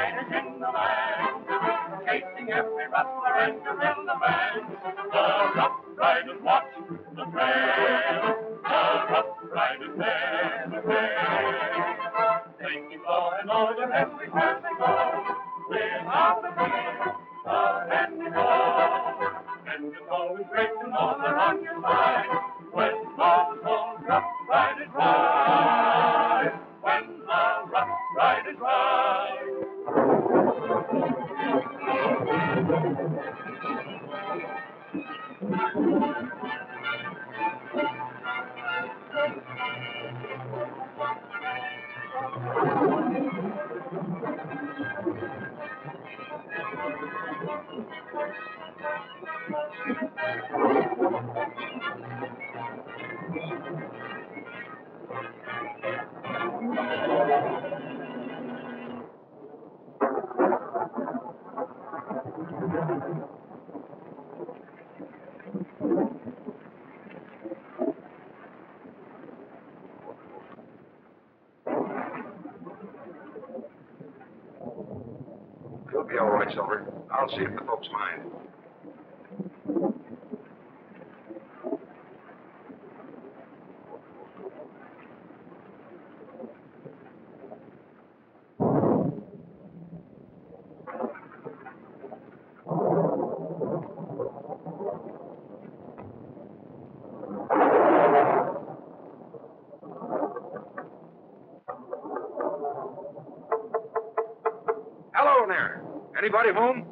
riders in the land, chasing every rustler and guerrilla man. The Rough Riders watch the trail, the Rough Riders never fail. They keep law and order everywhere they go, without a fear of any foe. And it's always great to know they're on your side when those Rough Riders ride. When the Rough Riders ride. You'll be all right, Silver. I'll see if the folks mind. Hello there. Anybody home?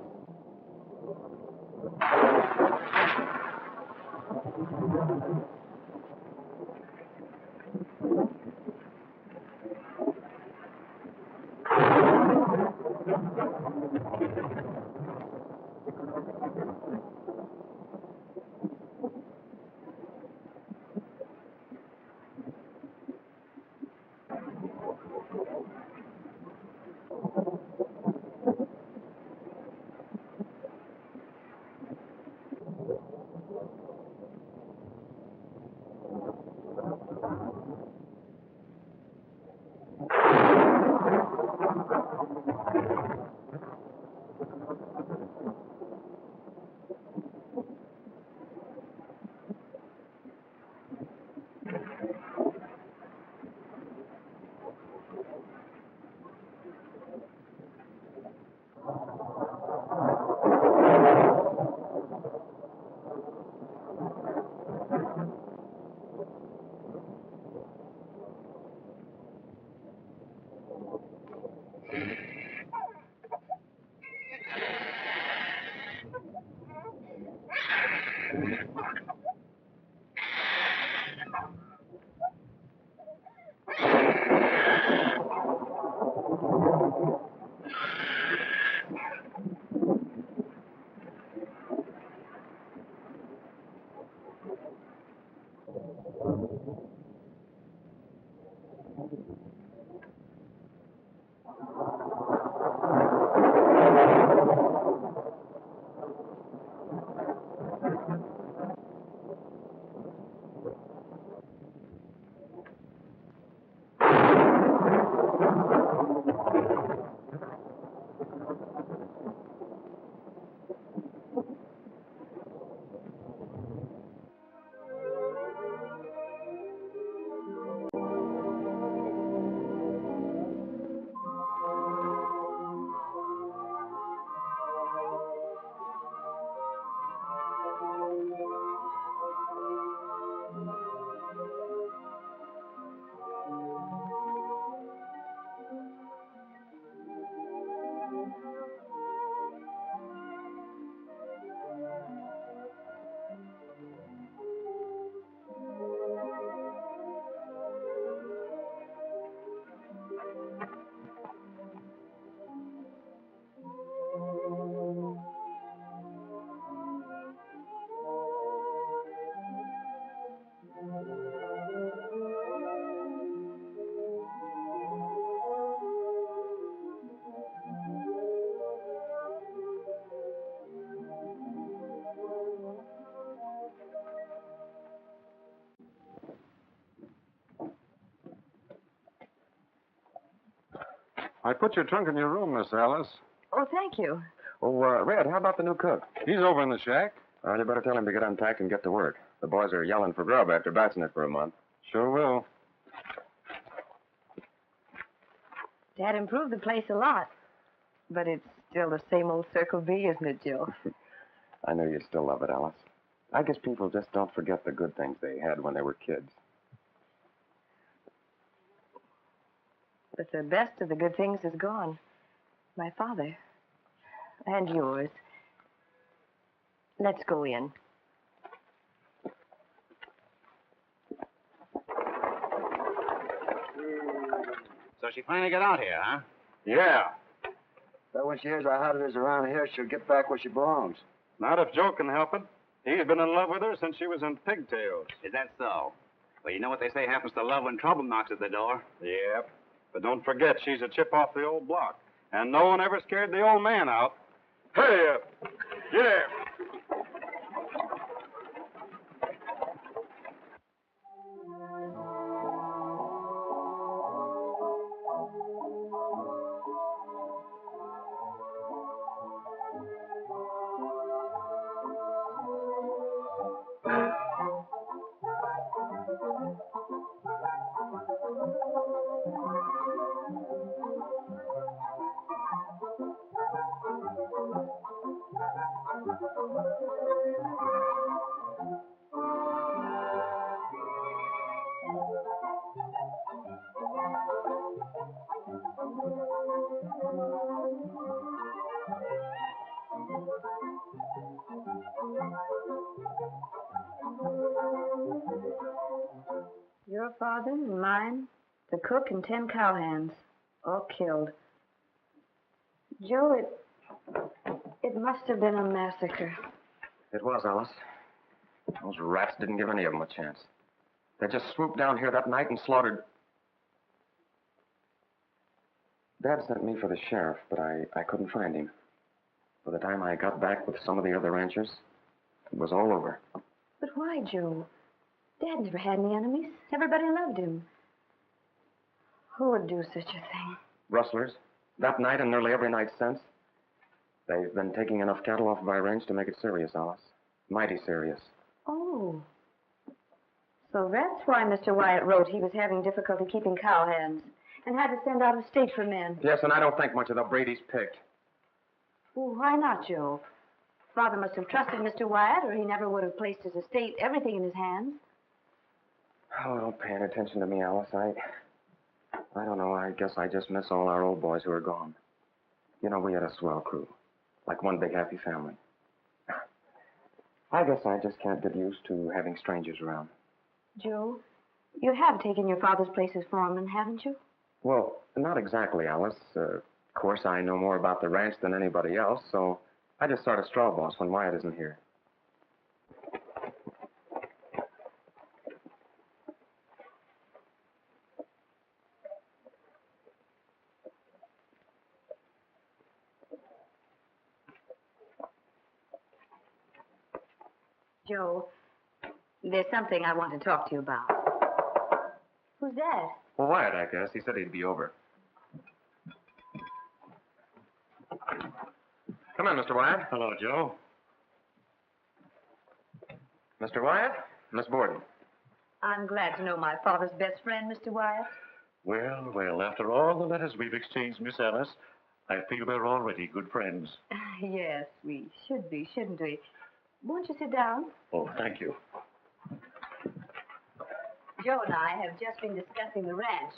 I put your trunk in your room, Miss Alice. Oh, thank you. Oh, Red, how about the new cook? He's over in the shack. You better tell him to get unpacked and get to work. The boys are yelling for grub after batching it for a month. Sure will. Dad improved the place a lot. But it's still the same old Circle B, isn't it, Joe? I know you still love it, Alice. I guess people just don't forget the good things they had when they were kids. But the best of the good things is gone. My father. And yours. Let's go in. So she finally got out here, huh? Yeah. But when she hears how hot it is around here, she'll get back where she belongs. Not if Joe can help it. He's been in love with her since she was in pigtails. Is that so? Well, you know what they say happens to love when trouble knocks at the door. Yep. But don't forget, she's a chip off the old block. And no one ever scared the old man out. Hey, yeah. Your father and mine, the cook and 10 cowhands, all killed. Joe, it must have been a massacre. It was, Alice. Those rats didn't give any of them a chance. They just swooped down here that night and slaughtered... Dad sent me for the sheriff, but I couldn't find him. By the time I got back with some of the other ranchers, it was all over. But why, Joe? Dad never had any enemies. Everybody loved him. Who would do such a thing? Rustlers. That night and nearly every night since. They've been taking enough cattle off my range to make it serious, Alice. Mighty serious. Oh. So that's why Mr. Wyatt wrote he was having difficulty keeping cowhands and had to send out of state for men. Yes, and I don't think much of the Brady's picked. Well, why not, Joe? Father must have trusted Mr. Wyatt, or he never would have placed his estate, everything in his hands. Oh, don't pay any attention to me, Alice. I don't know. I guess I just miss all our old boys who are gone. You know, we had a swell crew. Like one big happy family. I guess I just can't get used to having strangers around. Joe, you have taken your father's place as foreman, haven't you? Well, not exactly, Alice. Of course, I know more about the ranch than anybody else, so I just start a straw boss when Wyatt isn't here. Joe, there's something I want to talk to you about. Who's that? Well, Wyatt, I guess. He said he'd be over. Come on, Mr. Wyatt. Hello, Joe. Mr. Wyatt, Miss Borden. I'm glad to know my father's best friend, Mr. Wyatt. Well, well, after all the letters we've exchanged, Miss Alice, I feel we're already good friends. Yes, we should be, shouldn't we? Won't you sit down? Oh, thank you. Joe and I have just been discussing the ranch.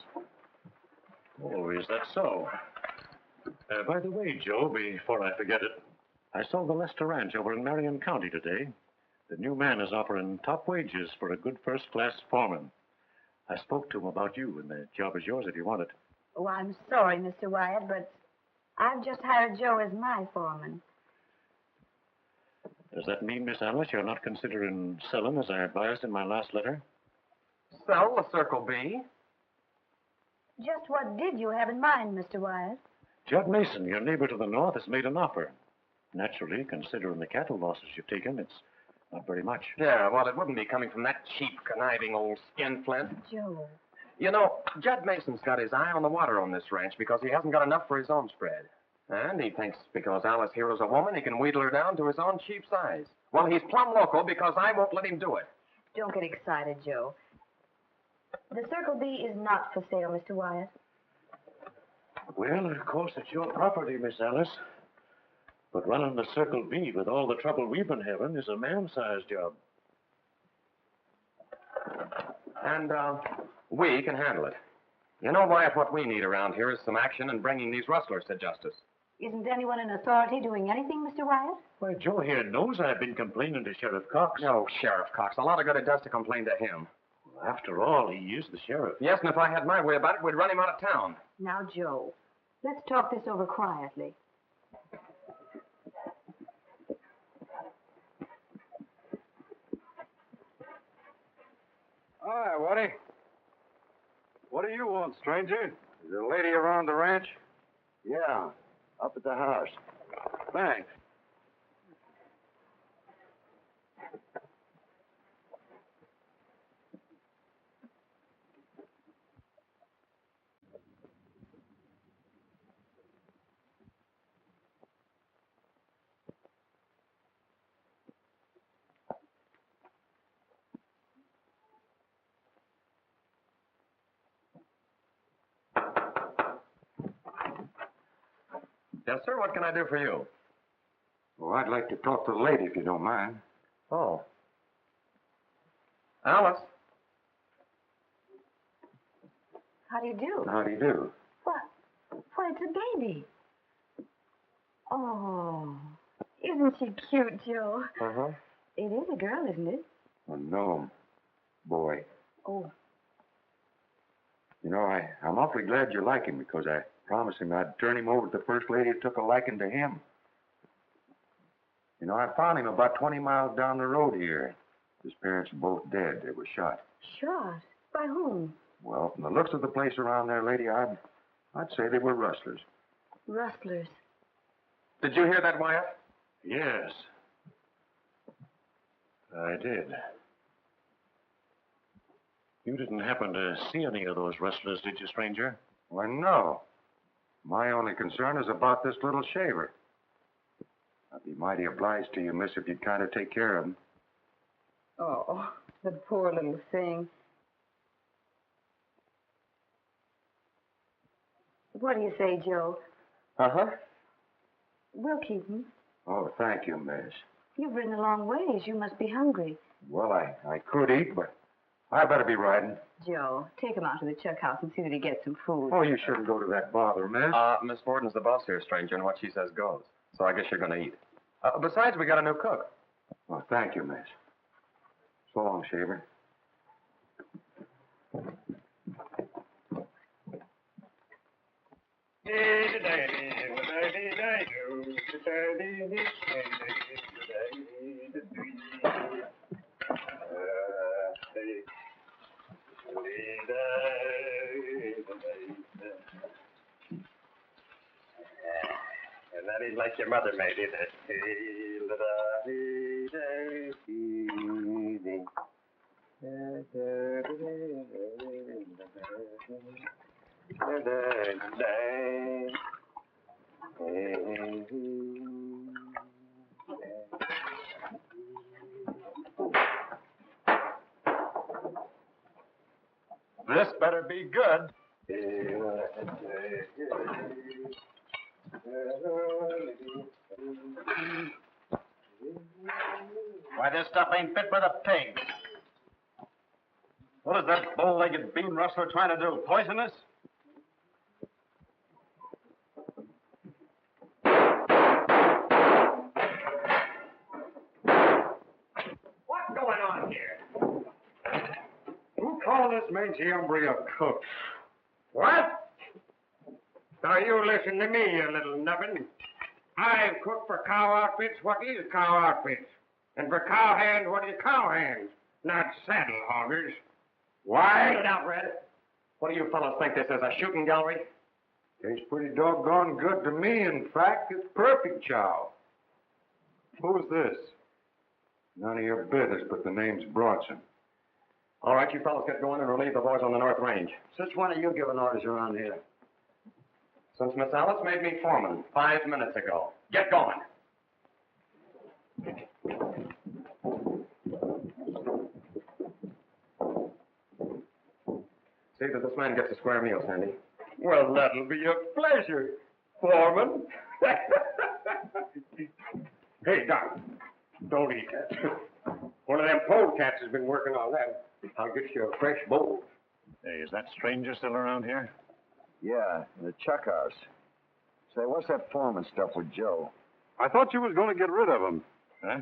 Oh, is that so? By the way, Joe, before I forget it, I saw the Lester Ranch over in Marion County today. The new man is offering top wages for a good first-class foreman. I spoke to him about you, and the job is yours if you want it. Oh, I'm sorry, Mr. Wyatt, but I've just hired Joe as my foreman. Does that mean, Miss Alice, you're not considering selling as I advised in my last letter? Sell the Circle B. Just what did you have in mind, Mr. Wyatt? Judd Mason, your neighbor to the north, has made an offer. Naturally, considering the cattle losses you've taken, it's not very much. Yeah, well, it wouldn't be coming from that cheap, conniving old skinflint. Joe. You know, Jed Mason's got his eye on the water on this ranch because he hasn't got enough for his own spread. And he thinks because Alice Hero's a woman, he can wheedle her down to his own cheap size. Well, he's plumb local because I won't let him do it. Don't get excited, Joe. The Circle B is not for sale, Mr. Wyatt. Well, of course, it's your property, Miss Alice. But running the Circle B with all the trouble we've been having is a man-sized job. And, we can handle it. You know, Wyatt, what we need around here is some action in bringing these rustlers to justice. Isn't anyone in authority doing anything, Mr. Wyatt? Why, Joe here knows I've been complaining to Sheriff Cox. No, Sheriff Cox. A lot of good it does to complain to him. Well, after all, he is the sheriff. Yes, and if I had my way about it, we'd run him out of town. Now, Joe, let's talk this over quietly. Hi, Woody. What do you want, stranger? Is there a lady around the ranch? Yeah, up at the house. Thanks. Yes, sir. What can I do for you? Well, I'd like to talk to the lady, if you don't mind. Oh. Alice? How do you do? How do you do? What? Why, it's a baby. Oh, isn't she cute, Joe? Uh-huh. It is a girl, isn't it? Oh, no, boy. Oh. You know, I'm awfully glad you like him because I promised him I'd turn him over to the first lady who took a liking to him. You know, I found him about 20 miles down the road here. His parents are both dead. They were shot. Shot? By whom? Well, from the looks of the place around there, lady, I'd say they were rustlers. Rustlers. Did you hear that, Wyatt? Yes. I did. You didn't happen to see any of those rustlers, did you, stranger? Why, no. My only concern is about this little shaver. I'd be mighty obliged to you, miss, if you'd kind of take care of him. Oh, the poor little thing. What do you say, Joe? Uh-huh. We'll keep him. Oh, thank you, miss. You've ridden a long ways. You must be hungry. Well, I could eat, but I better be riding. Joe, take him out to the chuck house and see that he gets some food. Oh, you shouldn't go to that bother, miss. Miss Borden's the boss here, stranger, and what she says goes. So I guess you're going to eat. Besides, we got a new cook. Well, thank you, miss. So long, shaver. And that is like your mother made it. This better be good. Why, this stuff ain't fit for the pig. What is that bow-legged bean rustler trying to do? Poison us? What's going on here? Who called this mangy hombre a cook? What? Now you listen to me, you little nubbin. I cook for cow outfits what is cow outfits. And for cow hands what is cow hands. Not saddle hoggers. Why? Get it out, Red. What do you fellows think this is, a shooting gallery? Tastes pretty doggone good to me. In fact, it's perfect chow. Who's this? None of your business, but the name's Bronson. All right, you fellas get going and relieve the boys on the North Range. Since when are you giving orders around here? Since Miss Alice made me foreman 5 minutes ago. Get going. See that this man gets a square meal, Sandy. Well, that'll be a pleasure, Foreman. Hey, Doc, don't eat that. One of them polecats has been working on that. I'll get you a fresh bowl. Hey, is that stranger still around here? Yeah, in the chuck house. Say, what's that foreman stuff with Joe? I thought you was going to get rid of him. Huh?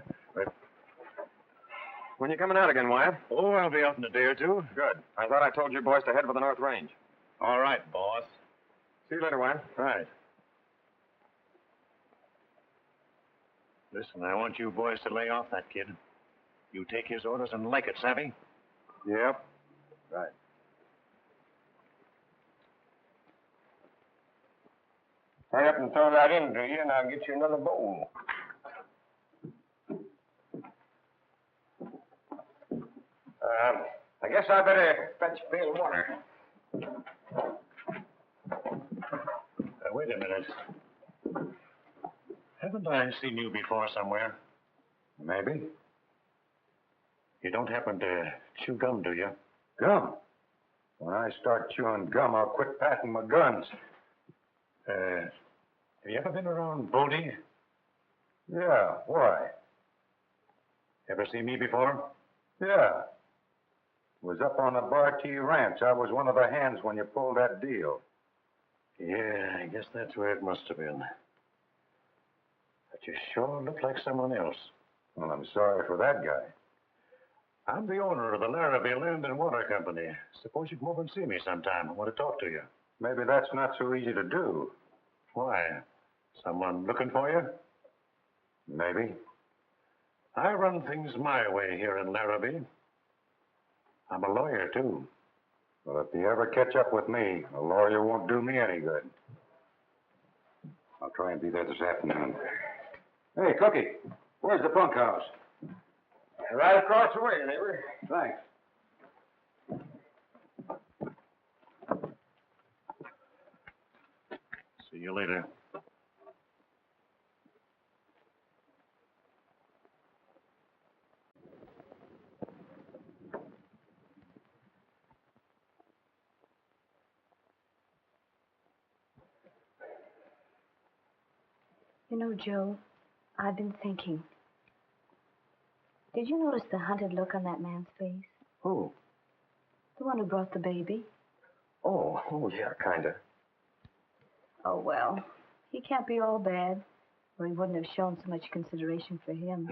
When you coming out again, Wyatt? Oh, I'll be out in a day or two. Good. I thought I told you boys to head for the North Range. All right, boss. See you later, Wyatt. Right. Listen, I want you boys to lay off that kid. You take his orders and like it, savvy? Yep. Right. Hurry up and throw that in to you, and I'll get you another bowl. I guess I better fetch a pail of water. Wait a minute. Haven't I seen you before somewhere? Maybe. You don't happen to chew gum, do you? Gum? When I start chewing gum, I'll quit packing my guns. Have you ever been around Bodie? Yeah, why? Ever seen me before? Yeah. Was up on the Bartee Ranch. I was one of the hands when you pulled that deal. Yeah, I guess that's where it must have been. But you sure look like someone else. Well, I'm sorry for that guy. I'm the owner of the Larrabee Land and Water Company. Suppose you come over and see me sometime. I want to talk to you. Maybe that's not so easy to do. Why? Someone looking for you? Maybe. I run things my way here in Larrabee. I'm a lawyer, too. Well, if you ever catch up with me, a lawyer won't do me any good. I'll try and be there this afternoon. Hey, Cookie, where's the bunkhouse? Right across the way, neighbor. Thanks. See you later. You know, Joe, I've been thinking. Did you notice the hunted look on that man's face? Who? The one who brought the baby. Oh, yeah, kind of. Oh, well, he can't be all bad, or he wouldn't have shown so much consideration for him.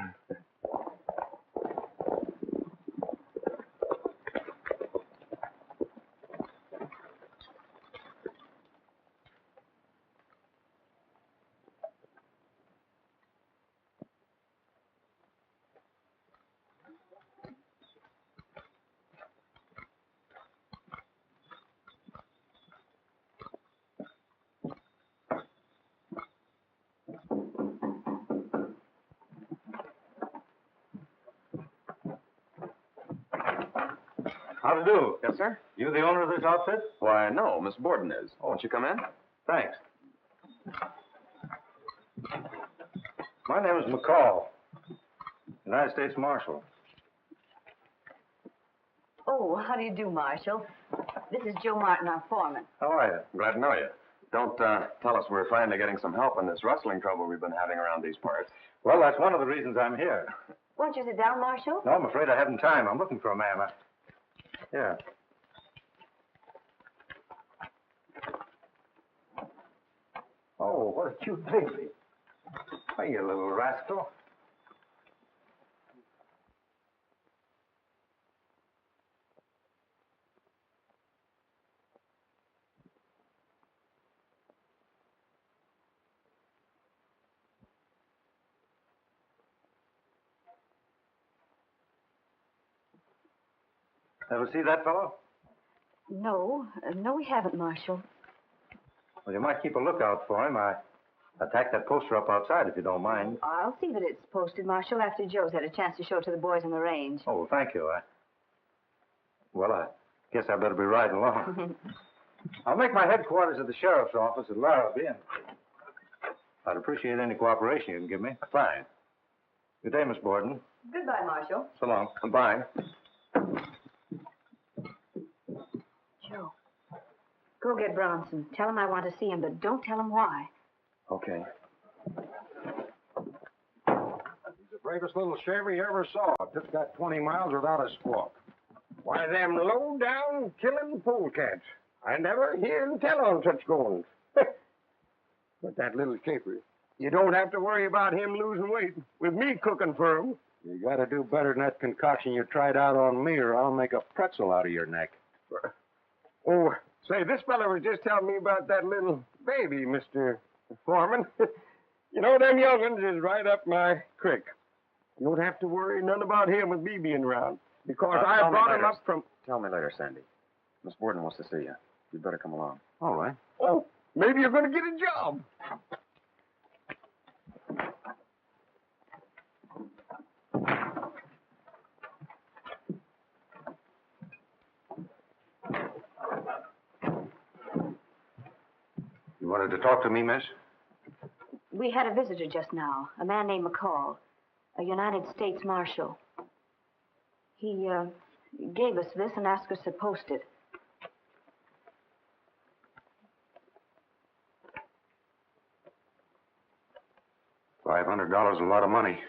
How to do? Yes, sir? You the owner of this outfit? Why, no, Miss Borden is. Oh, won't you come in? Thanks. My name is McCall, United States Marshal. Oh, how do you do, Marshal? This is Joe Martin, our foreman. How are you? Glad to know you. Don't tell us we're finally getting some help in this rustling trouble we've been having around these parts. Well, that's one of the reasons I'm here. Won't you sit down, Marshal? No, I'm afraid I haven't time. I'm looking for a man. Yeah. Oh, what a cute baby. Hey, you little rascal. Ever see that fellow? No, we haven't, Marshal. Well, you might keep a lookout for him. I tacked that poster up outside, if you don't mind. I'll see that it's posted, Marshal, after Joe's had a chance to show it to the boys on the range. Oh, thank you. Well, I guess I better be riding along. I'll make my headquarters at the sheriff's office at Larrabee, and I'd appreciate any cooperation you can give me. Fine. Good day, Miss Borden. Goodbye, Marshal. So long. Goodbye. Joe, go get Bronson. Tell him I want to see him, but don't tell him why. Okay. He's the bravest little shaver you ever saw. Just got 20 miles without a squawk. Why, them low-down killing polecats. I never hear him tell on such goings. But that little caper, you don't have to worry about him losing weight with me cooking for him. You got to do better than that concoction you tried out on me, or I'll make a pretzel out of your neck. Oh, say, this fella was just telling me about that little baby, Mr. Foreman. You know, them young'uns is right up my creek. You don't have to worry none about him with me being around, because I brought him up from... Tell me later, Sandy. Miss Borden wants to see you. You'd better come along. All right. Oh, maybe you're going to get a job. You wanted to talk to me, miss? We had a visitor just now, a man named McCall, a United States Marshal. He gave us this and asked us to post it. $500 is a lot of money.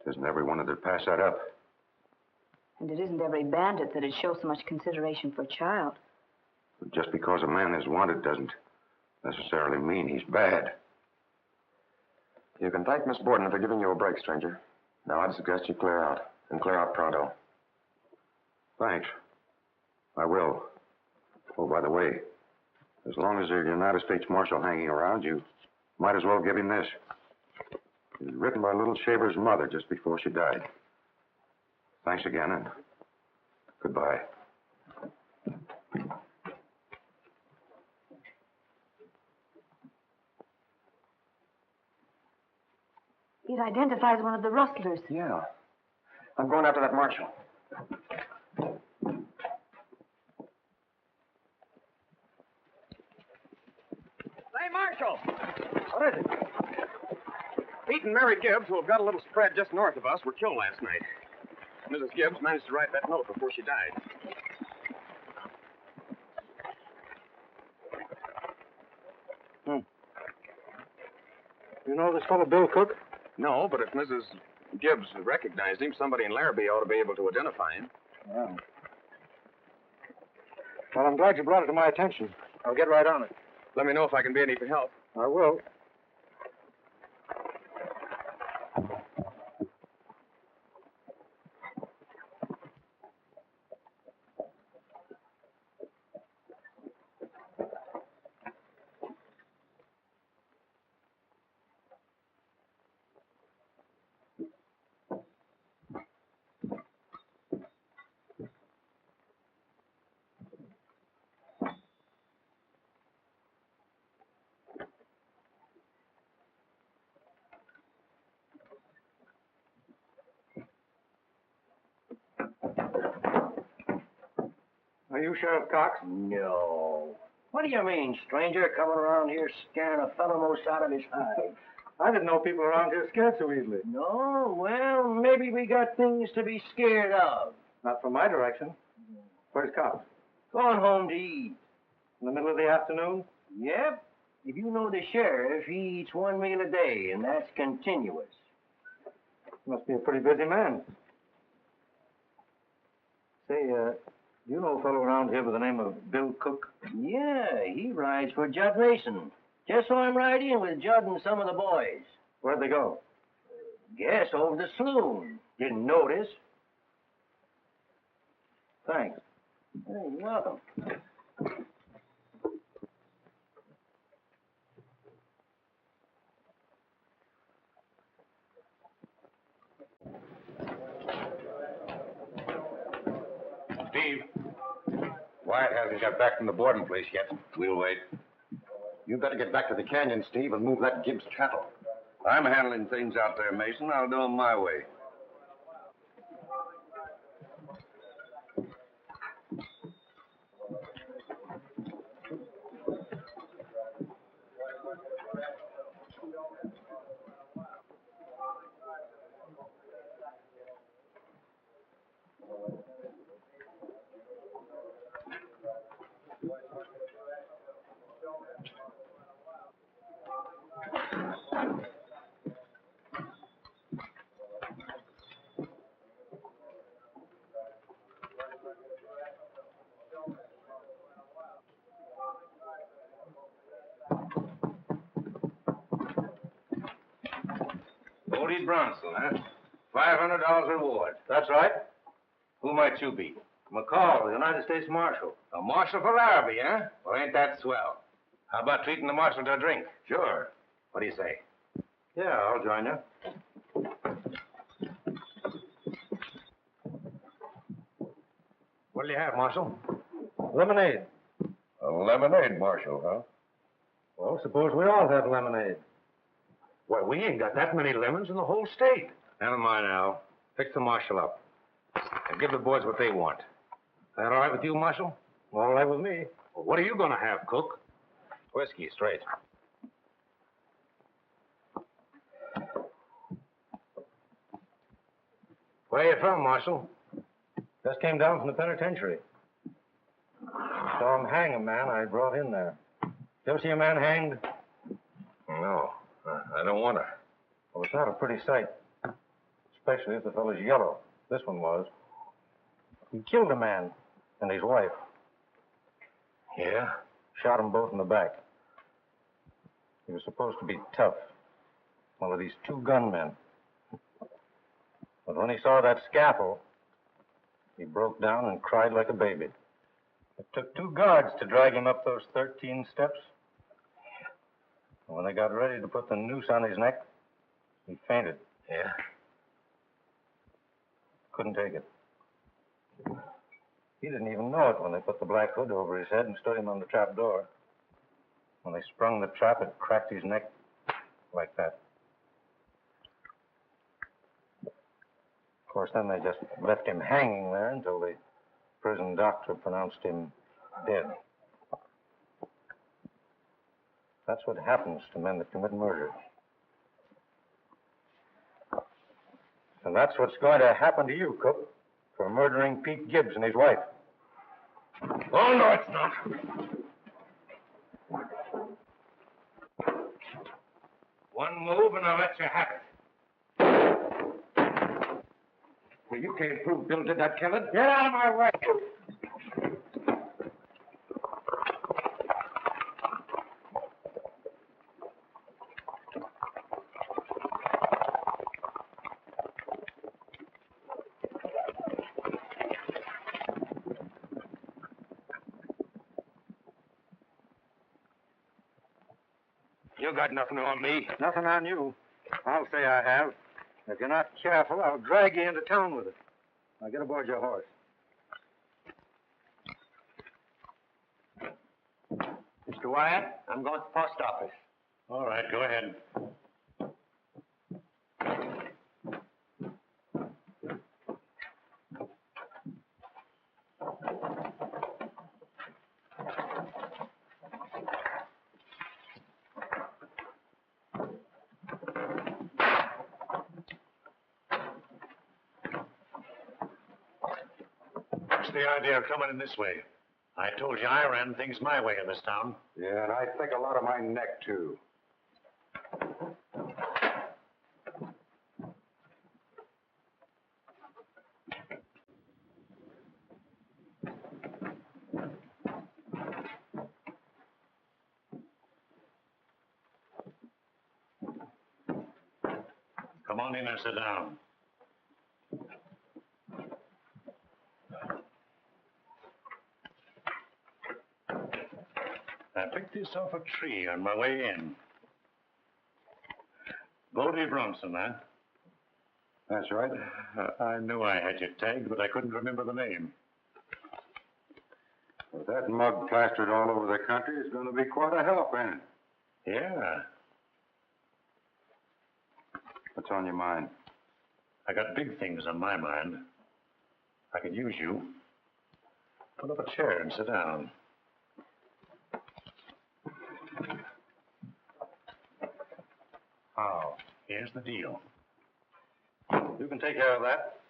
Isn't everyone that'd pass that up? And it isn't every bandit that'd show so much consideration for a child. But just because a man is wanted doesn't necessarily mean he's bad. You can thank Miss Borden for giving you a break, stranger. Now, I'd suggest you clear out, and clear out pronto. Thanks. I will. Oh, by the way, as long as there's a United States Marshal hanging around, you might as well give him this. It was written by little Shaver's mother just before she died. Thanks again, and goodbye. It identifies one of the rustlers. Yeah. I'm going after that marshal. Hey, Marshal! What is it? Pete and Mary Gibbs, who have got a little spread just north of us, were killed last night. Mrs. Gibbs managed to write that note before she died. You know this fellow Bill Cook? No, but if Mrs. Gibbs recognized him, somebody in Larrabee ought to be able to identify him. Yeah. Well, I'm glad you brought it to my attention. I'll get right on it. Let me know if I can be any help. I will. Are you Sheriff Cox? No. What do you mean, stranger, coming around here scaring a fellow most out of his hide? I didn't know people around here scared so easily. No? Well, maybe we got things to be scared of. Not from my direction. Where's Cox? Going home to eat. In the middle of the afternoon? Yep. If you know the sheriff, he eats one meal a day, and that's continuous. Must be a pretty busy man. Say, do you know a fellow around here by the name of Bill Cook? Yeah, he rides for Judd Mason. Just saw him ride in with Judd and some of the boys. Where'd they go? Guess over the saloon. Didn't notice. Thanks. Hey, you're welcome. Steve. Wyatt hasn't got back from the boarding place yet. We'll wait. You better get back to the canyon, Steve, and move that Gibbs cattle. I'm handling things out there, Mason. I'll do them my way. Bodie Bronson, huh? $500 reward. That's right. Who might you be? McCall, the United States Marshal. A marshal for Larrabee, huh? Well, ain't that swell? How about treating the marshal to a drink? Sure. What do you say? Yeah, I'll join you. What'll you have, Marshal? Lemonade. A lemonade, Marshal, huh? Well, suppose we all have lemonade. Why, we ain't got that many lemons in the whole state. Never mind, Al. Fix the marshal up. And give the boys what they want. That all right with you, Marshal? All right with me. Well, what are you going to have, Cook? Whiskey, straight. Where you from, Marshal? Just came down from the penitentiary. Saw him hang a man I brought in there. You ever see a man hanged? No, I don't want to. Well, it's not a pretty sight. Especially if the fellow's yellow. This one was. He killed a man and his wife. Yeah? Shot them both in the back. He was supposed to be tough. One of these two gunmen. But when he saw that scalpel, he broke down and cried like a baby. It took 2 guards to drag him up those 13 steps. And when they got ready to put the noose on his neck, he fainted. Yeah? Couldn't take it. He didn't even know it when they put the black hood over his head and stood him on the trap door. When they sprung the trap, it cracked his neck like that. Of course, then they just left him hanging there until the prison doctor pronounced him dead. That's what happens to men that commit murder. And that's what's going to happen to you, Cook, for murdering Pete Gibbs and his wife. Oh, no, it's not. One move and I'll let you have it. Well, you can't prove Bill did that killing. Get out of my way. You got nothing on me. Nothing on you. I'll say I have. If you're not careful, I'll drag you into town with it. Now get aboard your horse. Mr. Wyatt, I'm going to the post office. All right, go ahead. What's the idea of coming in this way? I told you I ran things my way in this town. Yeah, and I think a lot of my neck, too. Come on in and sit down. I picked this off a tree on my way in. Bodie Bronson, huh? That's right. I knew I had you tagged, but I couldn't remember the name. With that mud plastered all over the country, it's going to be quite a help, ain't it? Yeah. What's on your mind? I got big things on my mind. I could use you. Pull up a chair and sit down. How? Here's the deal. You can take care of that.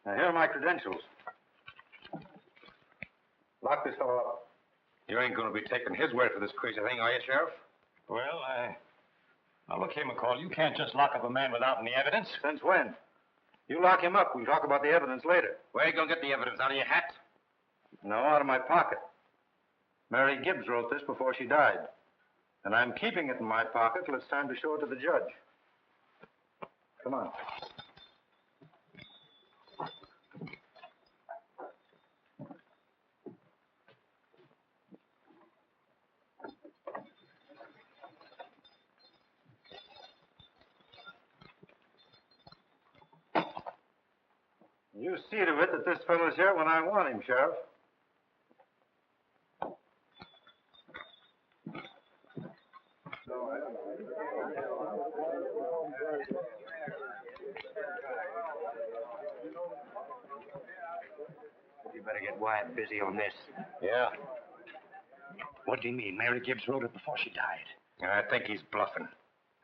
Now, here are my credentials. Lock this fellow up. You ain't going to be taking his word for this crazy thing, are you, Sheriff? Well, Now, look here, McCall. You can't just lock up a man without any evidence. Since when? You lock him up. We'll talk about the evidence later. Where are you going to get the evidence? Out of your hat? No, out of my pocket. Mary Gibbs wrote this before she died. And I'm keeping it in my pocket till it's time to show it to the judge. Come on. You see to it that this fellow's here when I want him, Sheriff. You better get Wyatt busy on this. Yeah. What do you mean? Mary Gibbs wrote it before she died. I think he's bluffing.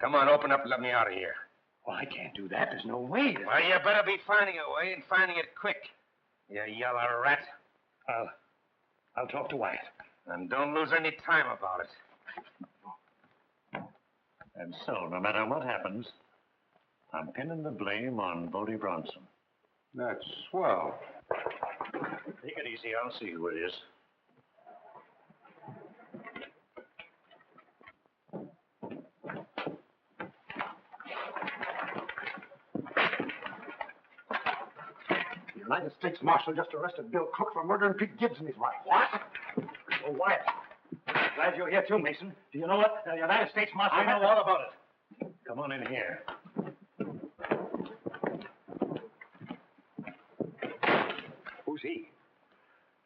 Come on, open up and let me out of here. Well, I can't do that. There's no way. Well, you better be finding a way and finding it quick. You yellow rat. I'll talk to Wyatt. And don't lose any time about it. And so, no matter what happens, I'm pinning the blame on Bodie Bronson. That's swell. Take it easy. I'll see who it is. The United States Marshal just arrested Bill Cook for murdering Pete Gibbs and his wife. What? Oh, Wyatt. Glad you're here, too, Mason. Do you know what? The United States Marshal... I know all about it. Come on in here. Who's he?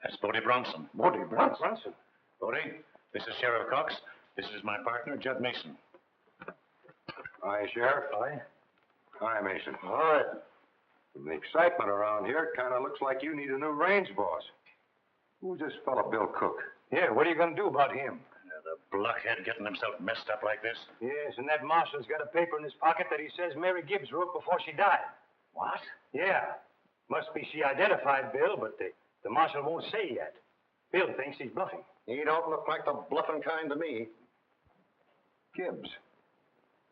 That's Bodie Bronson. Bodie Bronson. Bodie, this is Sheriff Cox. This is my partner, Judd Mason. Hi, Sheriff. Hi. Hi, Mason. All right. From the excitement around here, it kind of looks like you need a new range boss. Who's this fellow, Bill Cook? Yeah, what are you going to do about him? The blockhead getting himself messed up like this. Yes, and that marshal's got a paper in his pocket that he says Mary Gibbs wrote before she died. What? Yeah. Must be she identified Bill, but the marshal won't say yet. Bill thinks he's bluffing. He don't look like the bluffing kind to me. Gibbs.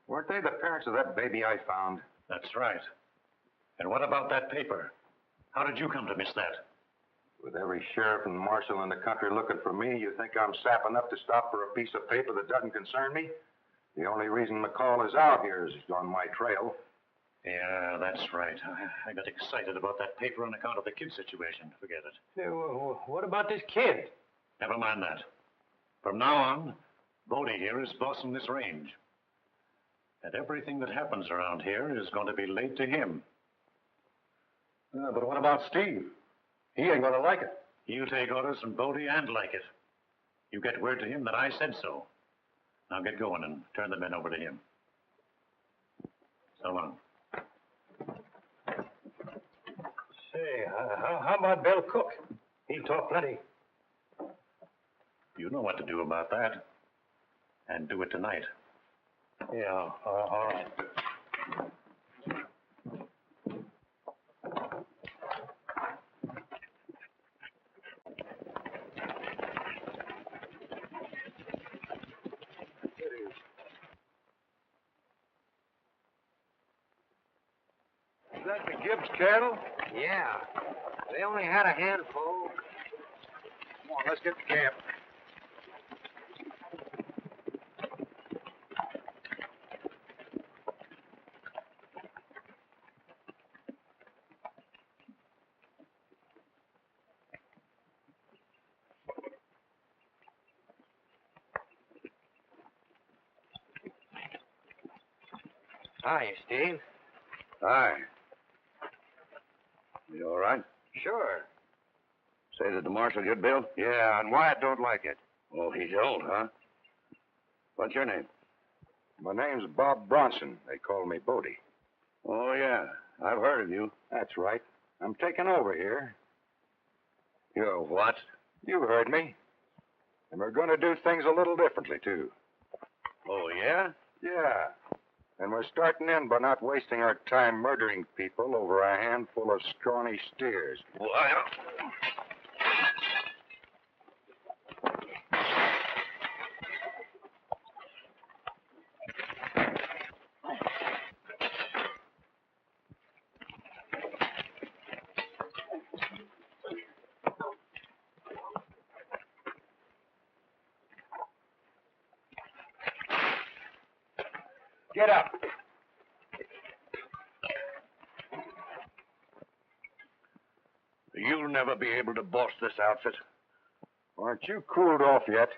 Weren't they the parents of that baby I found? That's right. And what about that paper? How did you come to miss that? With every sheriff and marshal in the country looking for me, you think I'm sap enough to stop for a piece of paper that doesn't concern me? The only reason McCall is out here is he's on my trail. Yeah, that's right. I got excited about that paper on account of the kid situation. Forget it. Hey, what about this kid? Never mind that. From now on, Bodie here is bossing this range. And everything that happens around here is going to be laid to him. But what about Steve? He ain't going to like it. He'll take orders from Bodie and like it. You get word to him that I said so. Now get going and turn the men over to him. So long. Say, how about Bill Cook? He'll talk plenty. You know what to do about that. And do it tonight. Yeah, all right. Is that the Gibbs cattle? Yeah. They only had a handful. Come on, let's get to camp. Hi, Steve. Hi. You all right? Sure. Say that the marshal get Bill? Yeah, and Wyatt don't like it. Oh, he don't, huh? What's your name? My name's Bob Bronson. They call me Bodie. Oh, yeah. I've heard of you. That's right. I'm taking over here. You're what? You heard me. And we're going to do things a little differently, too. Oh, yeah? Yeah. And we're starting in by not wasting our time murdering people over a handful of scrawny steers. Well, Get up. You'll never be able to boss this outfit. Aren't you cooled off yet?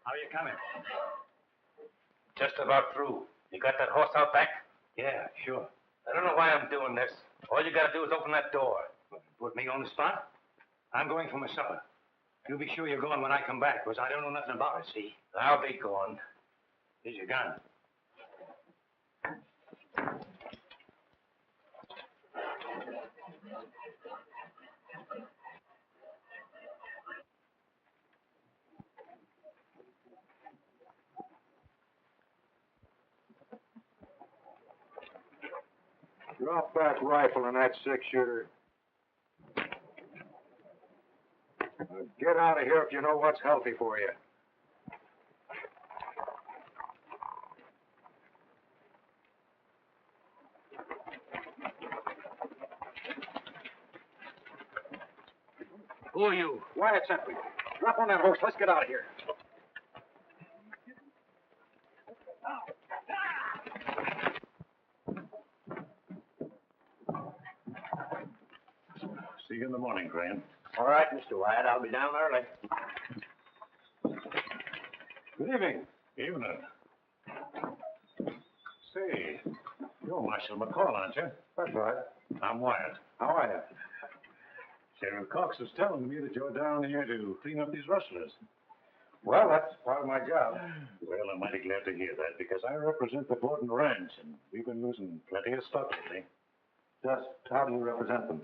How are you coming? Just about through. You got that horse out back? Yeah, sure. I don't know why I'm doing this. All you gotta do is open that door. Put me on the spot? I'm going for my supper. You be sure you're going when I come back, because I don't know nothing about it, see? I'll be going. Here's your gun. Drop that rifle and that six-shooter. Now get out of here if you know what's healthy for you. Who are you? Wyatt sent me. Drop on that horse. Let's get out of here. See you in the morning, Crane. All right, Mr. Wyatt. I'll be down early. Good evening. Evening. Say, you're Marshal McCall, aren't you? That's right. I'm Wyatt. How are you? Sheriff Cox was telling me that you're down here to clean up these rustlers. Well, that's part of my job. Well, I'm mighty glad to hear that, because I represent the Gordon Ranch, and we've been losing plenty of stock lately. Just how do you represent them?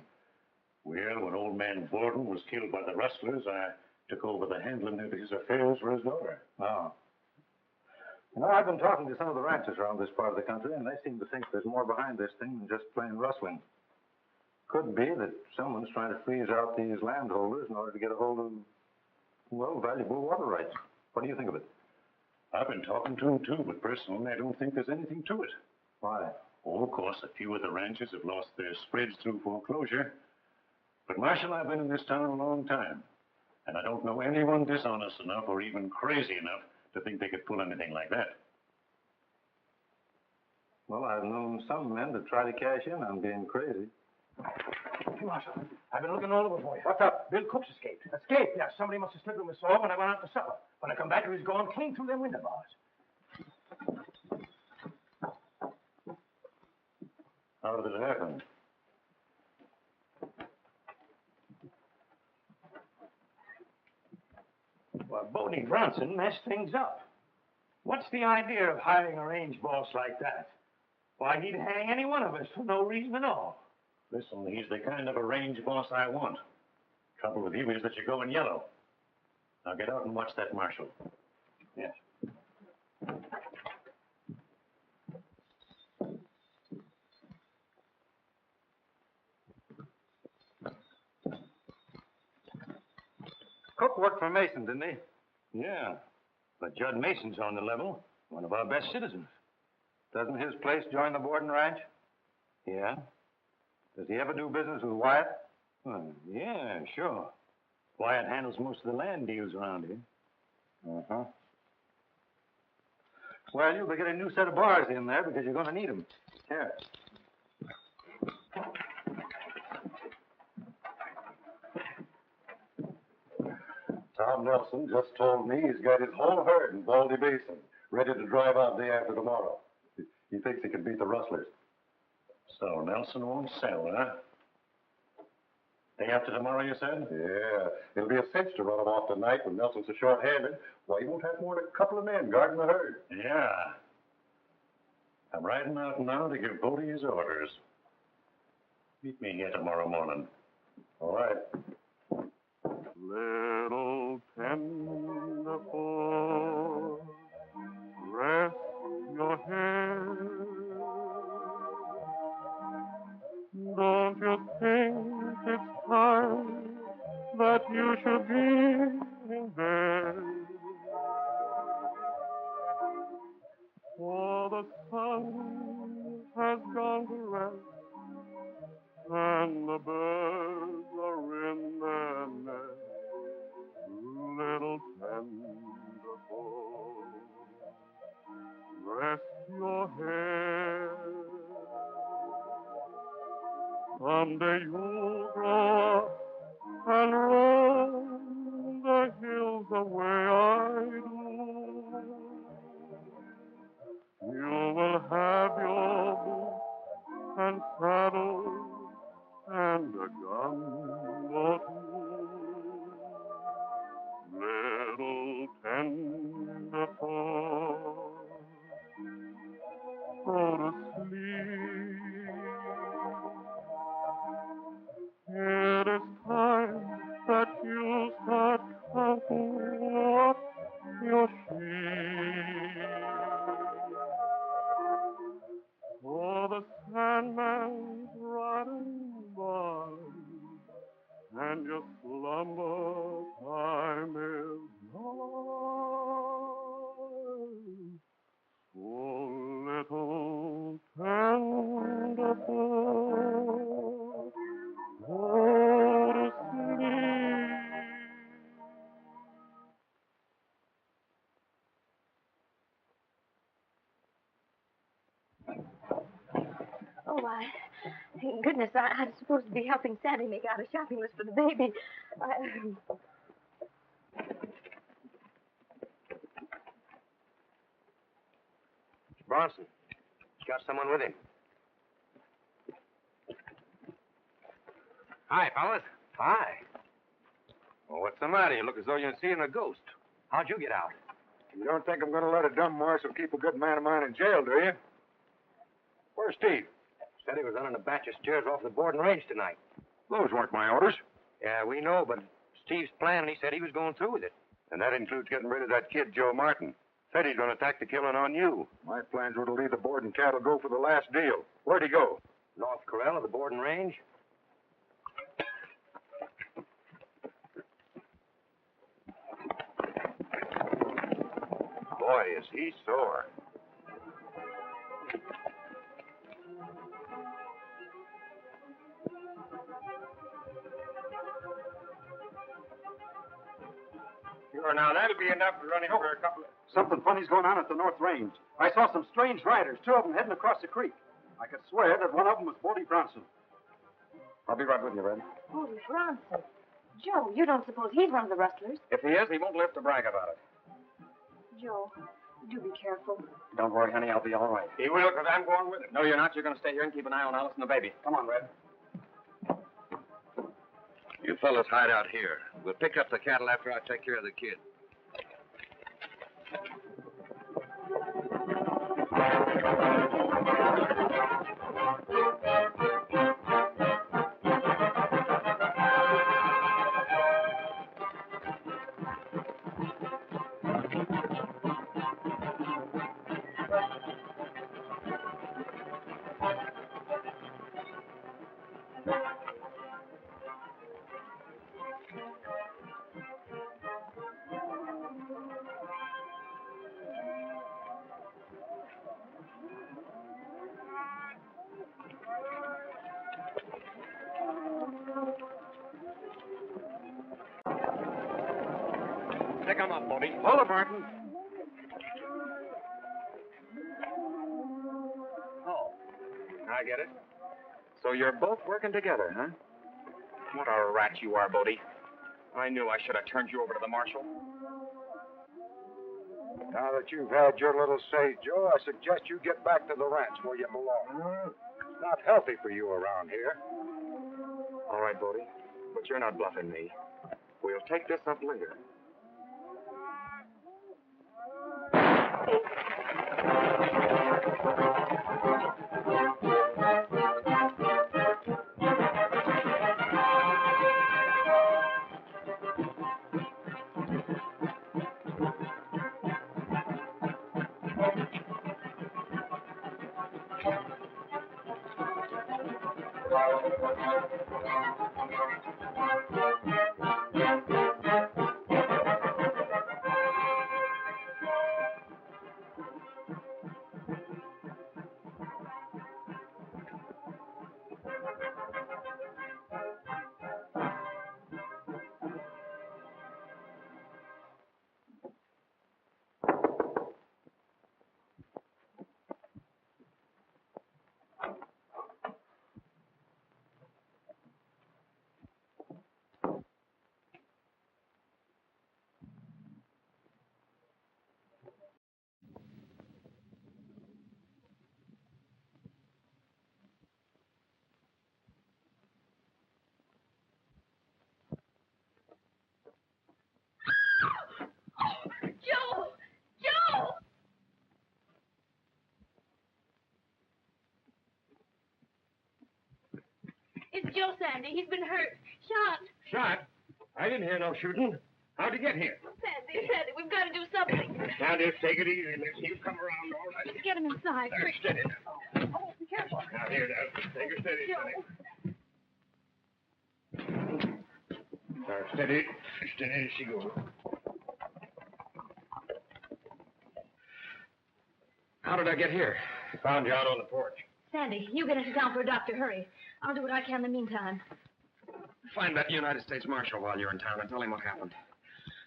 Well, when old man Gordon was killed by the rustlers, I took over the handling of his affairs for his daughter. Oh. You know, I've been talking to some of the ranchers around this part of the country, and they seem to think there's more behind this thing than just plain rustling. Could be that someone's trying to freeze out these landholders in order to get a hold of, well, valuable water rights. What do you think of it? I've been talking to him, too, but personally, I don't think there's anything to it. Why? Oh, of course, a few of the ranchers have lost their spreads through foreclosure. But, Marshal, I've been in this town a long time, and I don't know anyone dishonest enough or even crazy enough to think they could pull anything like that. Well, I've known some men to try to cash in on being crazy. Hey, Marshal, I've been looking all over for you. What's up? Bill Cook's escaped. Escaped? Yeah, somebody must have slipped him a saw when I went out to supper. When I come back, he was gone clean through them window bars. How did it happen? Well, Bodie Bronson messed things up. What's the idea of hiring a range boss like that? Why, he'd hang any one of us for no reason at all. Listen, he's the kind of a range boss I want. Trouble with you is that you're going yellow. Now get out and watch that marshal. Yes. Cook worked for Mason, didn't he? Yeah, but Judd Mason's on the level. One of our best citizens. Doesn't his place join the Borden Ranch? Yeah? Does he ever do business with Wyatt? Yeah, sure. Wyatt handles most of the land deals around here. Uh-huh. Well, you'll be getting a new set of bars in there because you're going to need them. Here. Tom Nelson just told me he's got his whole herd in Baldy Basin, ready to drive out day after tomorrow. He thinks he can beat the rustlers. So Nelson won't sell, huh? Day after tomorrow, you said? Yeah. It'll be a cinch to run him off tonight when Nelson's so short-handed. Why, he won't have more than a couple of men guarding the herd. Yeah. I'm riding out now to give Bodie his orders. Meet me here tomorrow morning. All right. Little tender boy, rest your head. Don't you think it's time that you should be in bed? someday you'll grow up and roam the hills the way I do. You will have your boots and saddle and a gun or two. Little tender thought, go to sleep. It is time that you start counting up your sheep. For the Sandman's riding by, and your slumber time is nigh. So little tender bird, go to sleep. Oh, goodness, I'm supposed to be helping Sandy make out a shopping list for the baby. Bronson. He's got someone with him. Hi, fellas. Hi. Well, what's the matter? You look as though you're seeing a ghost. How'd you get out? You don't think I'm going to let a dumb marshal keep a good man of mine in jail, do you? Where's Steve? Said he was running a batch of steers off the Borden Range tonight. Those weren't my orders. Yeah, we know, but Steve's plan, he said he was going through with it. And that includes getting rid of that kid, Joe Martin. Said he's going to attack the killing on you. My plans were to leave the Borden cattle go for the last deal. Where'd he go? North Corral of the Borden Range. Boy, is he sore. Sure, now that'll be enough to run him over a couple of... Something funny's going on at the North Range. I saw some strange riders, two of them heading across the creek. I could swear that one of them was Bodie Bronson. I'll be right with you, Red. Bodie Bronson. Joe, you don't suppose he's one of the rustlers? If he is, he won't live to brag about it. Joe, do be careful. Don't worry, honey, I'll be all right. He will, because I'm going with him. No, you're not. You're going to stay here and keep an eye on Alice and the baby. Come on, Red. You fellas hide out here. We'll pick up the cattle after I take care of the kid. Pick him up, Bodie. Hold it, Martin. Oh, I get it. So you're both working together, huh? What a rat you are, Bodie. I knew I should have turned you over to the marshal. Now that you've had your little say, Joe, I suggest you get back to the ranch where you belong. It's not healthy for you around here. All right, Bodie, but you're not bluffing me. We'll take this up later. Joe, Sandy. He's been hurt. Shot. Shot? I didn't hear no shooting. How'd he get here? Sandy, we've got to do something. Now, just take it easy, miss. He'll come around all right. Get him inside. Now, steady now. Oh, be careful. Now, here, now. Take her steady, Joe. steady. Now, steady. Steady as she goes. How did I get here? I found you out on the porch. Sandy, you get into town for a doctor. Hurry. I'll do what I can in the meantime. Find that United States Marshal while you're in town and tell him what happened.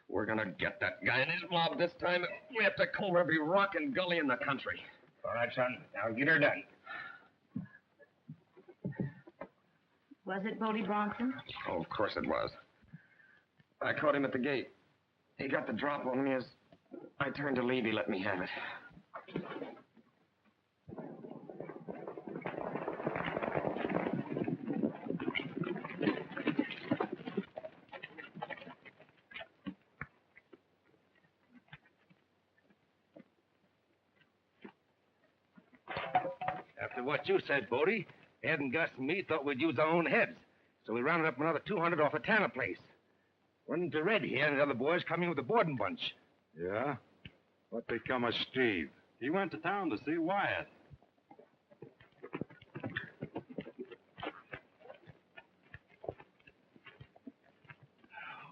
We're gonna get that guy and his mob this time. We have to comb every rock and gully in the country. All right, son. Now get her done. Was it Bodie Bronson? Oh, of course it was. I caught him at the gate. He got the drop on me as I turned to leave. He let me have it. After what you said, Bodie, Ed and Gus and me thought we'd use our own heads. So we rounded up another 200 off a Tanner place. Run into Red here and the other boys coming with a boarding bunch. Yeah? What become of Steve? He went to town to see Wyatt.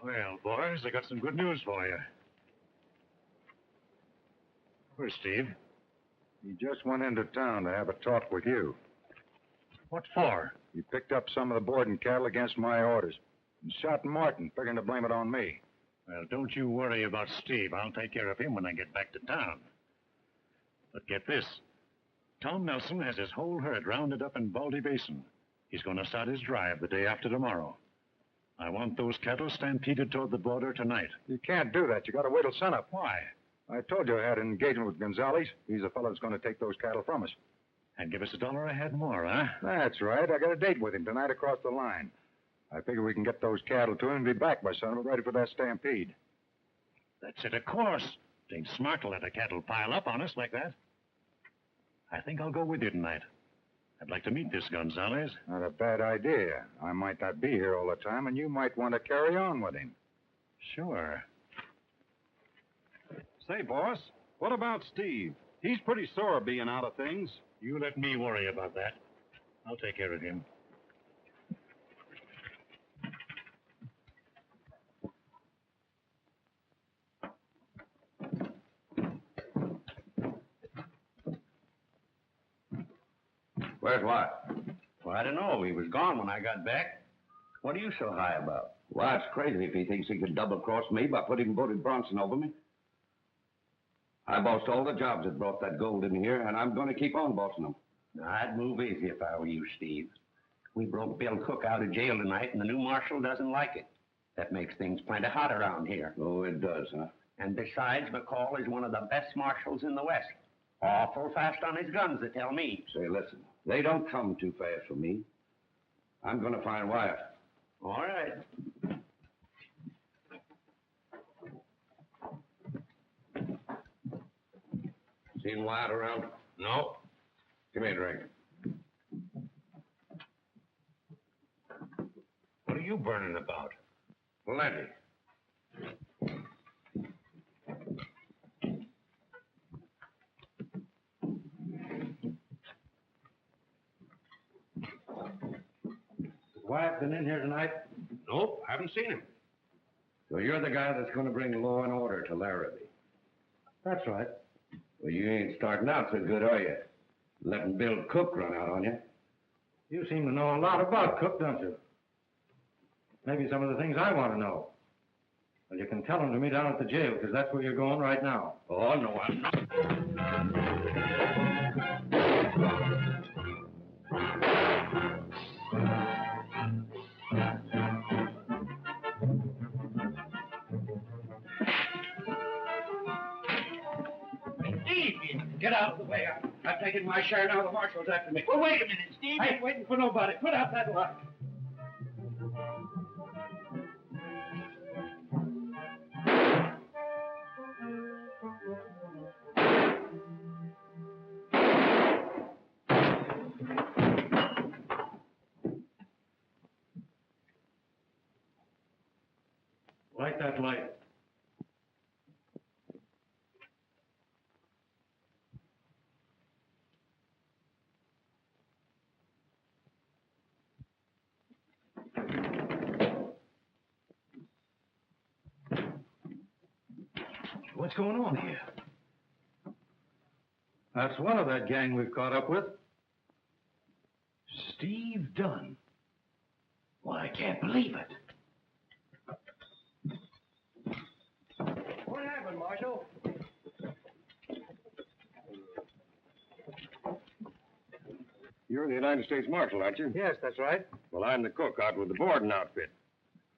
Well, boys, I got some good news for you. Where's Steve? He just went into town to have a talk with you. What for? He picked up some of the boarding cattle against my orders and shot Martin, figuring to blame it on me. Well, don't you worry about Steve. I'll take care of him when I get back to town. But get this. Tom Nelson has his whole herd rounded up in Baldy Basin. He's going to start his drive the day after tomorrow. I want those cattle stampeded toward the border tonight. You can't do that. You got to wait till sunup. Why? I told you I had an engagement with Gonzalez. He's the fellow that's going to take those cattle from us. And give us $1 a head more, huh? That's right. I got a date with him tonight across the line. I figure we can get those cattle to him and be back by sunup, ready for that stampede. That's it, of course. It ain't smart to let a cattle pile up on us like that. I think I'll go with you tonight. I'd like to meet this Gonzalez. Not a bad idea. I might not be here all the time, and you might want to carry on with him. Sure. Say, boss, what about Steve? He's pretty sore being out of things. You let me worry about that. I'll take care of him. Where's Wyatt? Well, I don't know. He was gone when I got back. What are you so high about? Wyatt's crazy if he thinks he could double-cross me by putting Bodie Bronson over me. I bossed all the jobs that brought that gold in here, and I'm going to keep on bossing them. Now, I'd move easy if I were you, Steve. We broke Bill Cook out of jail tonight, and the new marshal doesn't like it. That makes things plenty hot around here. Oh, it does, huh? And besides, McCall is one of the best marshals in the West. Awful fast on his guns, they tell me. Say, listen, they don't come too fast for me. I'm going to find Wyatt. All right. Seen Wyatt around? No. Give me a drink. What are you burning about? Plenty. Wyatt been in here tonight? Nope, haven't seen him. So you're the guy that's going to bring law and order to Larrabee? That's right. Well, you ain't starting out so good, are you? Letting Bill Cook run out on you. You seem to know a lot about Cook, don't you? Maybe some of the things I want to know. Well, you can tell them to me down at the jail, because that's where you're going right now. Oh, no, I'm not. Steve, get out of the way. I've taken my share now. The marshal's after me. Well, wait a minute, Steve. I ain't waiting for nobody. Put out that light. Light that light. What's going on here? That's one of that gang we've caught up with. Steve Dunn. Well, I can't believe it. What happened, Marshal? You're the United States Marshal, aren't you? Yes, that's right. Well, I'm the cook out with the Borden outfit.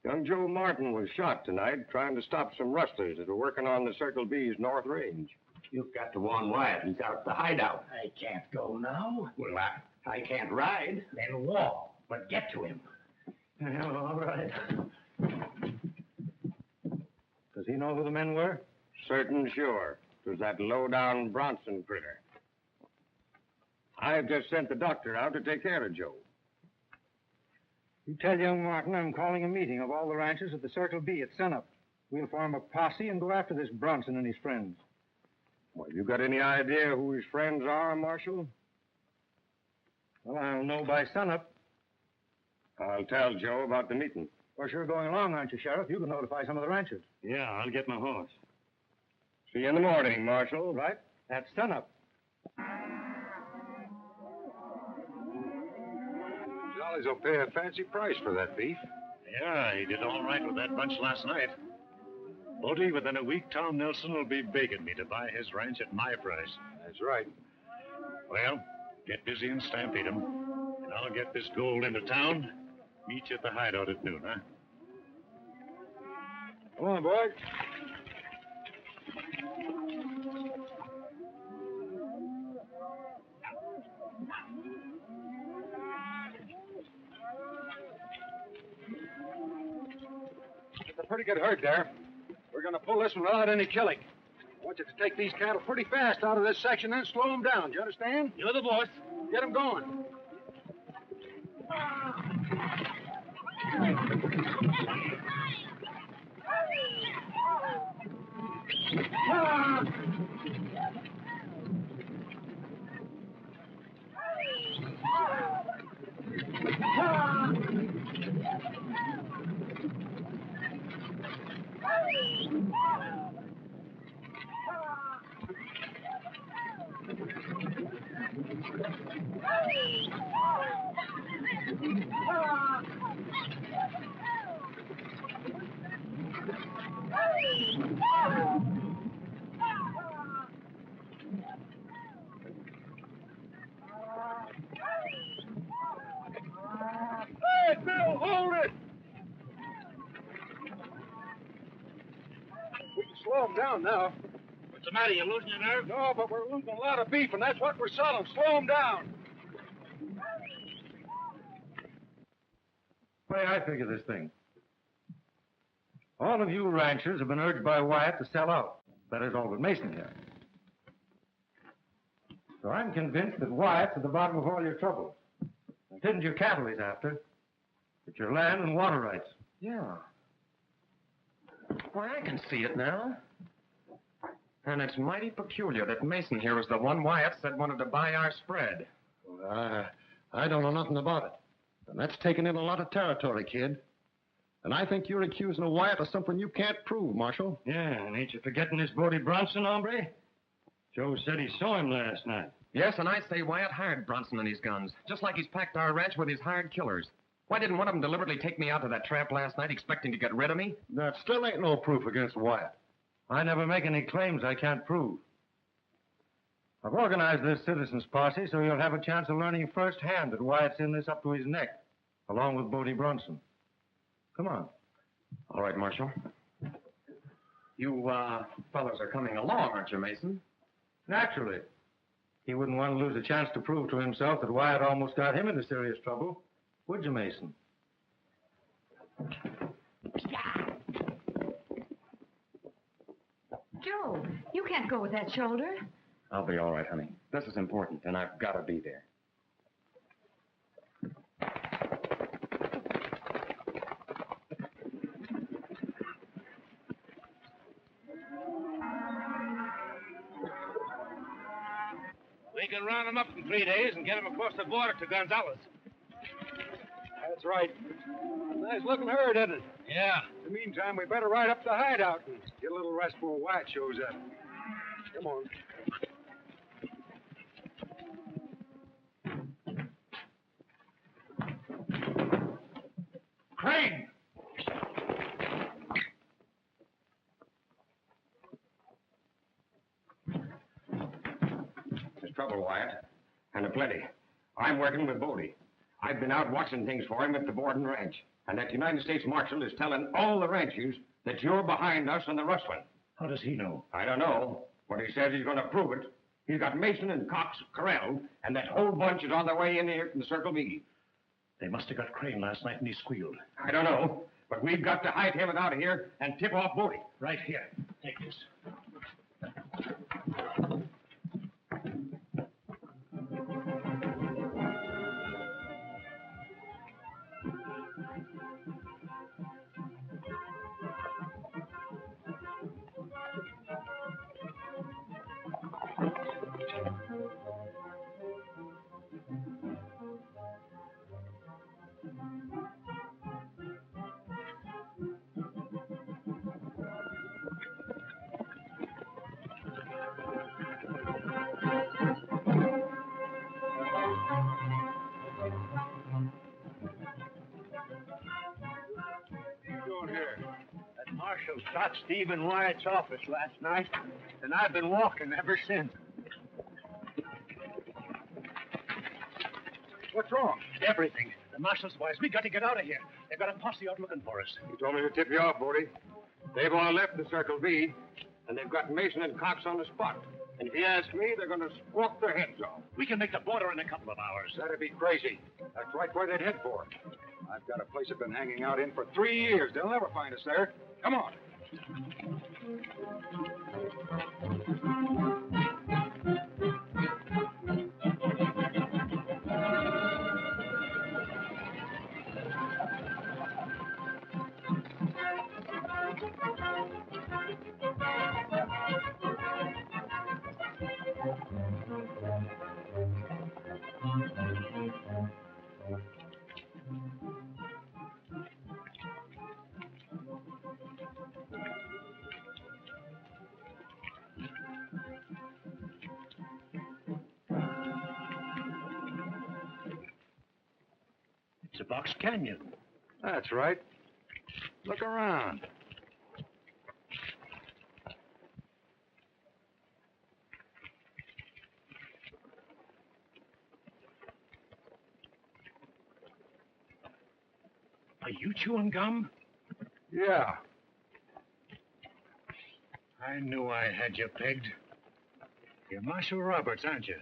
Young Joe Martin was shot tonight trying to stop some rustlers that were working on the Circle B's North Range. You've got to warn Wyatt. He's out at the hideout. I can't go now. Well, I can't ride. Then walk, but get to him. Well, all right. Does he know who the men were? Certain sure. It was that low-down Bronson critter. I've just sent the doctor out to take care of Joe. You tell young Martin I'm calling a meeting of all the ranchers at the Circle B at sunup. We'll form a posse and go after this Bronson and his friends. Well, you got any idea who his friends are, Marshal? Well, I'll know by sunup. I'll tell Joe about the meeting. Well, sure going along, aren't you, Sheriff? You can notify some of the ranchers. Yeah, I'll get my horse. See you in the morning, Marshal. Right? At sunup. Jollies will pay a fancy price for that beef. Yeah, he did all right with that bunch last night. Bodie, within a week, Tom Nelson will be begging me to buy his ranch at my price. That's right. Well, get busy and stampede him, and I'll get this gold into town. Meet you at the hideout at noon, huh? Come on, boys. It's a pretty good herd there. We're going to pull this one without any killing. I want you to take these cattle pretty fast out of this section and slow them down. Do you understand? You're the boss. Get them going. Hey, Bill, hold it! We can slow them down now. What's the matter? You losing your nerve? No, but we're losing a lot of beef, and that's what we're selling. Slow them down. The way I figure this thing. All of you ranchers have been urged by Wyatt to sell out. That is all but Mason here. So I'm convinced that Wyatt's at the bottom of all your troubles. It isn't your cattle he's after, but your land and water rights. Yeah. Why, I can see it now. And it's mighty peculiar that Mason here was the one Wyatt said wanted to buy our spread. I don't know nothing about it. And that's taking in a lot of territory, kid. And I think you're accusing of Wyatt of something you can't prove, Marshal. Yeah, and ain't you forgetting this Bodie Bronson, hombre? Joe said he saw him last night. Yes, and I say Wyatt hired Bronson and his guns, just like he's packed our ranch with his hired killers. Why didn't one of them deliberately take me out to that trap last night expecting to get rid of me? That still ain't no proof against Wyatt. I never make any claims I can't prove. I've organized this citizens posse so you'll have a chance of learning firsthand that Wyatt's in this up to his neck, along with Bodie Bronson. Come on. All right, Marshal. You, fellas are coming along, aren't you, Mason? Naturally. He wouldn't want to lose a chance to prove to himself that Wyatt almost got him into serious trouble. Would you, Mason? Joe, you can't go with that shoulder. I'll be all right, honey. This is important, and I've got to be there. We can round him up in 3 days and get him across the border to Gonzales. That's right. Nice looking herd, isn't it? Yeah. In the meantime, we better ride up to the hideout and get a little rest before Wyatt shows up. Come on. Crane! There's trouble, Wyatt. And a plenty. I'm working with Bodie. I've been out watching things for him at the Borden Ranch. And that United States Marshal is telling all the ranchers that you're behind us and the rustling. How does he know? I don't know, but he says he's going to prove it. He's got Mason and Cox corralled, and that whole bunch is on their way in here from the Circle V. They must have got Crane last night and he squealed. I don't know, but we've got to hightail it out of here and tip off Bodie. Right here. Take this. Marshal shot Steve in Wyatt's office last night, and I've been walking ever since. What's wrong? Everything. The marshal's wise. We got to get out of here. They've got a posse out looking for us. He told me to tip you off, Bodie. They've all left the Circle V, and they've got Mason and Cox on the spot. And if you ask me, they're going to squawk their heads off. We can make the border in a couple of hours. That'd be crazy. That's right where they'd head for. I've got a place I've been hanging out in for 3 years. They'll never find us there. Come on. It's a box canyon. That's right. Look around. Are you chewing gum? Yeah. I knew I had you pegged. You're Marshal Roberts, aren't you?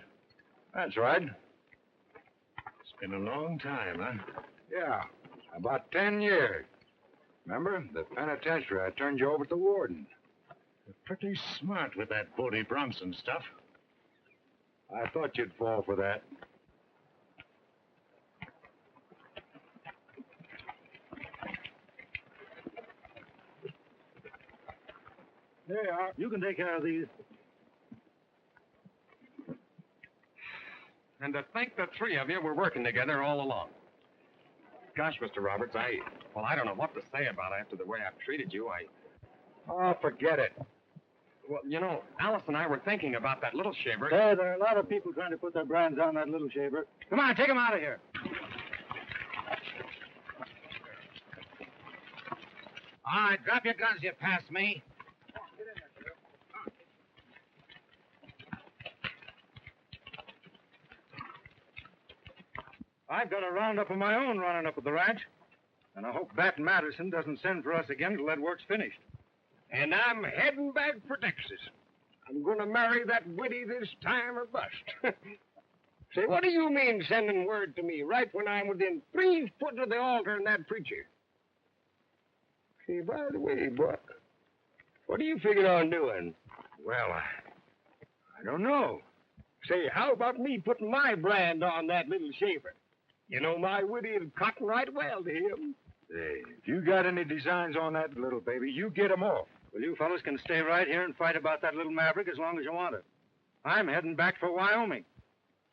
That's right. It's been a long time, huh? Yeah. About 10 years. Remember? The penitentiary. I turned you over to the warden. You're pretty smart with that Bodie Bronson stuff. I thought you'd fall for that. There you are. You can take care of these. And to think the three of you were working together all along. Gosh, Mr. Roberts, I don't know what to say about it after the way I've treated you. Oh, forget it. Well, you know, Alice and I were thinking about that little shaver. Hey, there are a lot of people trying to put their brands on that little shaver. Come on, take him out of here. All right, drop your guns, you pass me. I've got a roundup of my own running up at the ranch. And I hope Bat Madison doesn't send for us again till that work's finished. And I'm heading back for Texas. I'm going to marry that widdy this time or bust. Say, what do you mean sending word to me right when I'm within 3 foot of the altar and that preacher? Say, by the way, Buck, what do you figure on doing? Well, I don't know. Say, how about me putting my brand on that little shaver? You know, my widdy would cotton right well to him. Hey, if you got any designs on that little baby, you get 'em off. Well, you fellas can stay right here and fight about that little maverick as long as you want it. I'm heading back for Wyoming.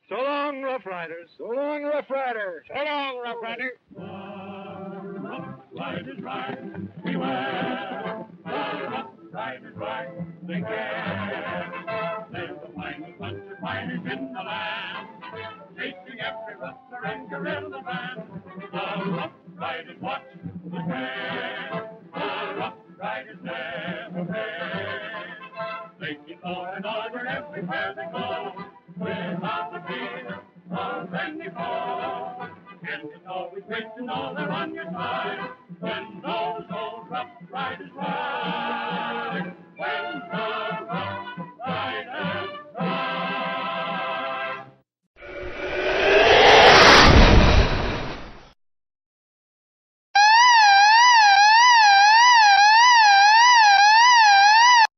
So long, Rough Riders. So long, Rough Rider. So long, Rough Rider. Rough Riders ride, beware. The Rough Riders ride, they care. They're the finest bunch of fighters in the land, chasing every rustler and guerrilla band. The Rough Riders watch the trail. The Rough Riders never fail. They keep law and order everywhere they go, without the fear of any foe. And it's always great to know they're on your side when those old Rough Riders ride. When